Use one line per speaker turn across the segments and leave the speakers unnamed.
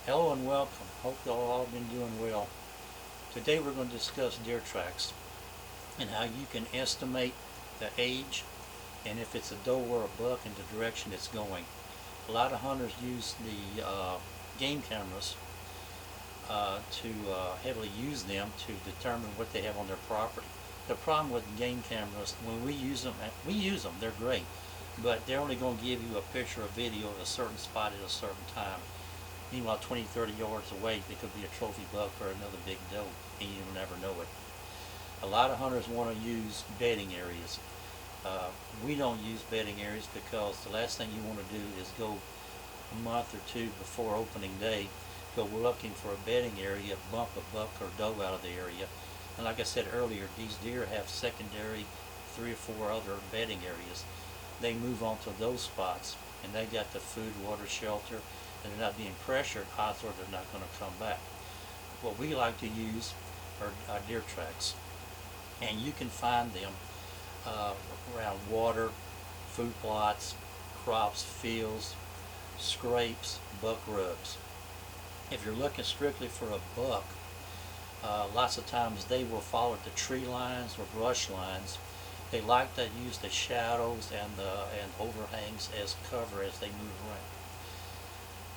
Hello and welcome. Hope y'all all been doing well. Today we're going to discuss deer tracks and how you can estimate the age and if it's a doe or a buck and the direction it's going. A lot of hunters use the game cameras to heavily use them to determine what they have on their property. The problem with game cameras, when we use them, they're great, but they're only going to give you a picture or video of a certain spot at a certain time. Meanwhile, 20, 30 yards away, it could be a trophy buck or another big doe, and you'll never know it. A lot of hunters want to use bedding areas. We don't use bedding areas because the last thing you want to do is go a month or two before opening day, go looking for a bedding area, bump a buck or doe out of the area. And like I said earlier, these deer have secondary 3 or 4 other bedding areas. They move on to those spots, and they got the food, water, shelter, and they're not being pressured, odds are they're not going to come back. What we like to use are deer tracks, and you can find them uh, around water, food plots, crops, fields, scrapes, buck rubs. If you're looking strictly for a buck, lots of times they will follow the tree lines or brush lines. They like to use the shadows and overhangs as cover as they move around.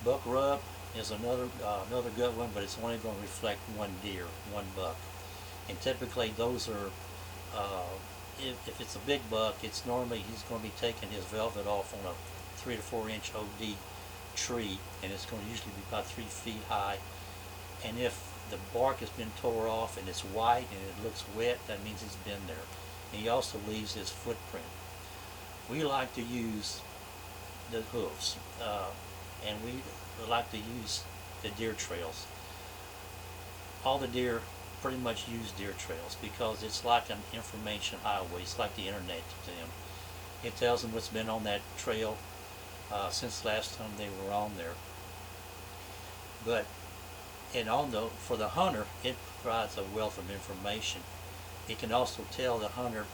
Buck rub is another good one, but it's only going to reflect one deer, one buck. And typically those are, if it's a big buck, it's normally he's going to be taking his velvet off on a 3 to 4 inch OD tree, and it's going to usually be about 3 feet high. And if the bark has been tore off and it's white and it looks wet, that means he's been there. And he also leaves his footprint. We like to use the hoofs, and we like to use the deer trails. All the deer pretty much use deer trails because it's like an information highway. It's like the internet to them. It tells them what's been on that trail since last time they were on there. But for the hunter, it provides a wealth of information. It can also tell the hunter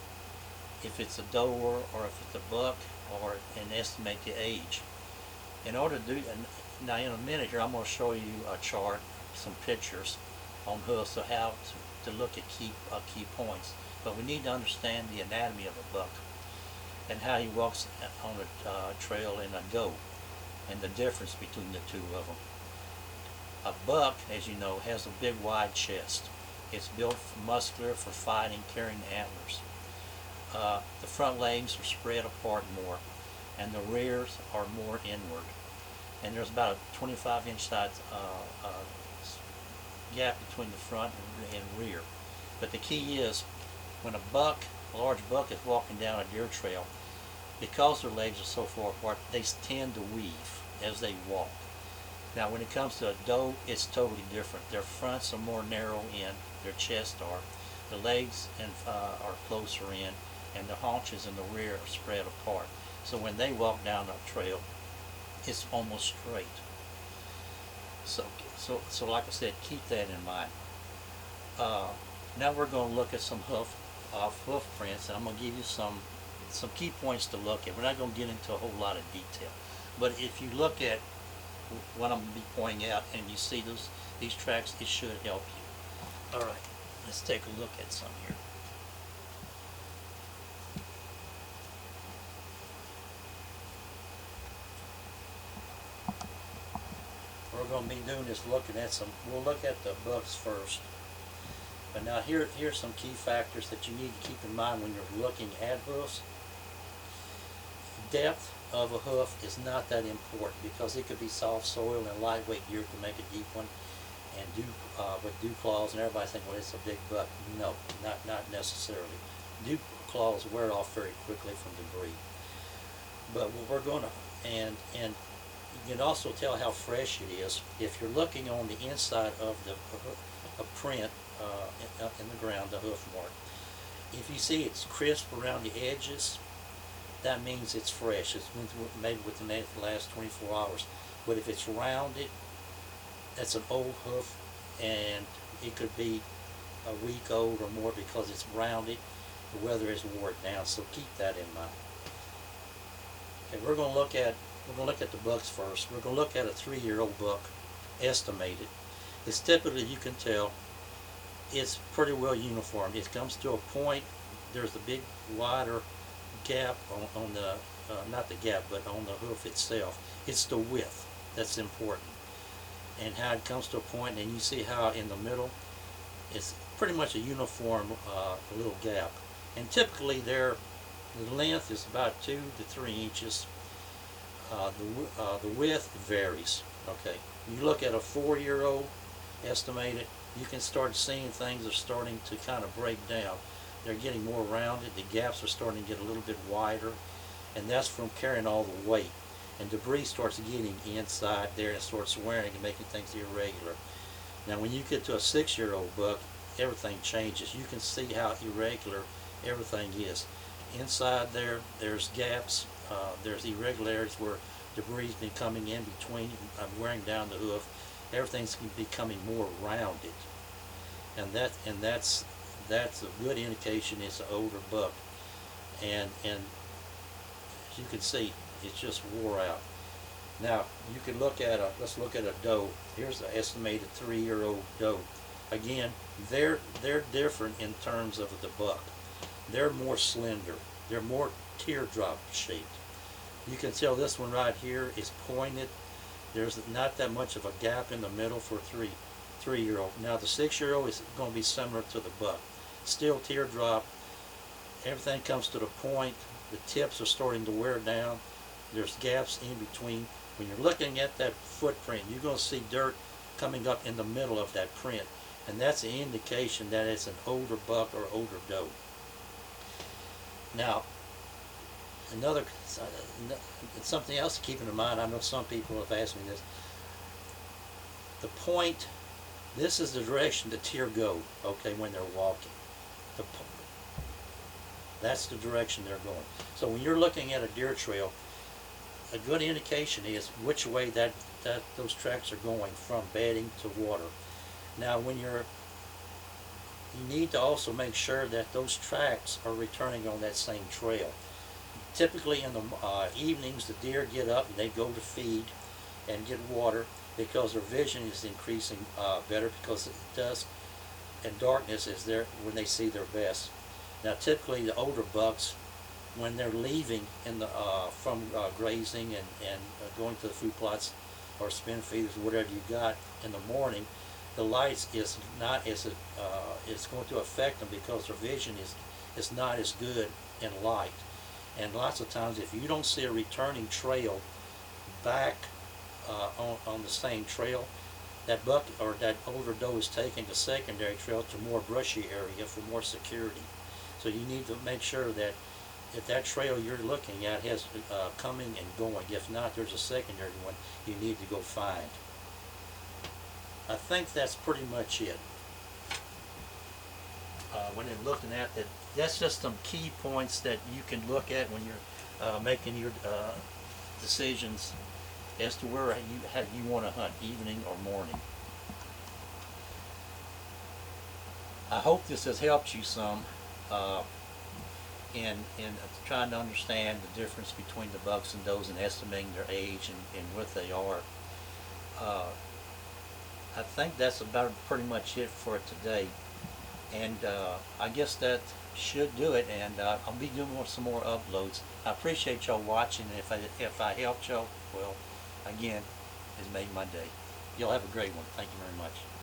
if it's a doe or if it's a buck, and estimate the age. In order to do, now in a minute here, I'm going to show you a chart, some pictures on hoofs of how to look at key points. But we need to understand the anatomy of a buck and how he walks on a trail in a doe, and the difference between the two of them. A buck, as you know, has a big wide chest. It's built muscular for fighting, carrying antlers. The front legs are spread apart more, and the rears are more inward. And there's about a 25-inch size gap between the front and rear. But the key is, when a large buck is walking down a deer trail, because their legs are so far apart, they tend to weave as they walk. Now when it comes to a doe, it's totally different. Their fronts are more narrow in, their chests are. The legs are closer in, and the haunches and the rear are spread apart. So when they walk down a trail, it's almost straight. So like I said, keep that in mind. Now we're going to look at some hoof prints, and I'm going to give you some key points to look at. We're not going to get into a whole lot of detail, but if you look at what I'm going to be pointing out and you see these tracks, it should help you. All right, let's take a look at some here. We're going to be doing is looking at we'll look at the bucks first. But now here's some key factors that you need to keep in mind when you're looking at hoofs. Depth of a hoof is not that important because it could be soft soil and lightweight deer can make a deep one, and with dew claws, and everybody think, well, it's a big buck. No, not necessarily. Dew claws wear off very quickly from debris. But what we're going to, and you can also tell how fresh it is if you're looking on the inside of a print in the ground, the hoof mark. If you see it's crisp around the edges, that means it's fresh. It's maybe within the last 24 hours. But if it's rounded, that's an old hoof, and it could be a week old or more because it's rounded. The weather has wore it down, so keep that in mind. Okay, we're going to look at the bucks first. We're going to look at a 3-year-old buck. estimated. It's typically, you can tell, it's pretty well uniform. It comes to a point, there's a big wider gap on the, not the gap, but on the hoof itself. It's the width that's important. And how it comes to a point, and you see how in the middle, it's pretty much a uniform little gap. And typically the length is about 2 to 3 inches. The width varies. Okay, you look at a 4-year-old estimated, you can start seeing things are starting to kind of break down. They're getting more rounded. The gaps are starting to get a little bit wider, and that's from carrying all the weight. And debris starts getting inside there and starts wearing and making things irregular. Now, when you get to a 6-year-old buck, everything changes. You can see how irregular everything is. Inside there, there's gaps, there's irregularities where debris has been coming in between, wearing down the hoof. Everything's becoming more rounded, and that's a good indication it's an older buck. And as you can see, it's just wore out. Now you can look at let's look at a doe. Here's the estimated 3-year-old doe. Again, they're different in terms of the buck. They're more slender. They're more teardrop shaped. You can tell this one right here is pointed. There's not that much of a gap in the middle for a 3-year-old. Now the 6-year-old is going to be similar to the buck. Still teardrop. Everything comes to the point. The tips are starting to wear down. There's gaps in between. When you're looking at that footprint, you're going to see dirt coming up in the middle of that print, and that's an indication that it's an older buck or older doe. Now, something else to keep in mind, I know some people have asked me this. The point, this is the direction the deer go, okay, when they're walking. That's the direction they're going. So when you're looking at a deer trail, a good indication is which way that those tracks are going from bedding to water. Now you need to also make sure that those tracks are returning on that same trail. Typically in the evenings, the deer get up and they go to feed and get water because their vision is increasing better, because dusk and darkness is there when they see their best. Now typically the older bucks, when they're leaving from grazing and going to the food plots or spin feeders, whatever you got in the morning, the lights is not as it's going to affect them because their vision is not as good in light. And lots of times, if you don't see a returning trail back on the same trail, that buck or that older doe is taking the secondary trail to more brushy area for more security. So you need to make sure that if that trail you're looking at has coming and going, if not, there's a secondary one you need to go find. I think that's pretty much it. When you're looking at that, that's just some key points that you can look at when you're making your decisions as to where you want to hunt, evening or morning. I hope this has helped you some in trying to understand the difference between the bucks and does and estimating their age and what they are. I think that's about pretty much it for today, and I guess that should do it, and I'll be doing some more uploads. I appreciate y'all watching, and if I helped y'all, well, again, it's made my day. Y'all have a great one. Thank you very much.